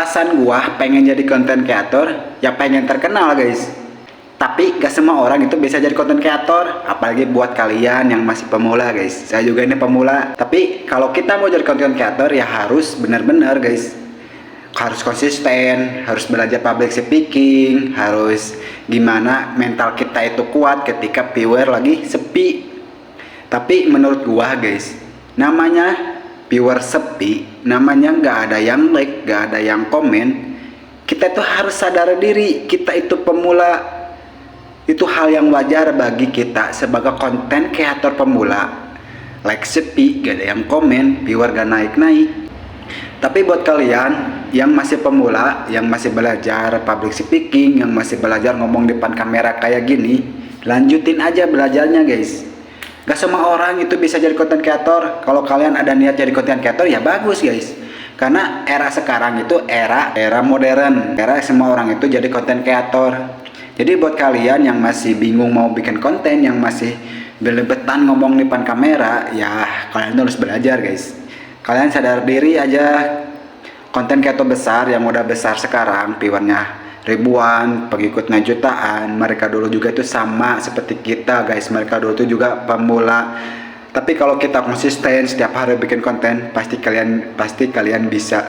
alasan gua pengen jadi konten kreator ya pengen terkenal guys. Tapi gak semua orang itu bisa jadi konten kreator, apalagi buat kalian yang masih pemula guys. Saya juga ini pemula. Tapi kalau kita mau jadi konten kreator ya harus benar-benar guys. Harus konsisten, harus belajar public speaking, harus gimana mental kita itu kuat ketika viewer lagi sepi. Tapi menurut gua guys, namanya viewer sepi, namanya nggak ada yang like, nggak ada yang komen, kita itu harus sadar diri, kita itu pemula. Itu hal yang wajar bagi kita sebagai konten kreator pemula. Like sepi, gak ada yang komen, viewer gak naik-naik. Tapi buat kalian yang masih pemula, yang masih belajar public speaking, yang masih belajar ngomong depan kamera kayak gini, lanjutin aja belajarnya guys. Gak semua orang itu bisa jadi konten kreator. Kalau kalian ada niat jadi konten kreator ya bagus guys. Karena era sekarang itu era modern. Era semua orang itu jadi konten kreator. Jadi buat kalian yang masih bingung mau bikin konten, yang masih belebetan ngomong di depan kamera, ya kalian harus belajar guys. Kalian sadar diri aja, konten kreator besar yang udah besar sekarang, viewernya ribuan, pengikutnya jutaan, mereka dulu juga itu sama seperti kita guys. Mereka dulu itu juga pemula. Tapi kalau kita konsisten setiap hari bikin konten, pasti kalian bisa.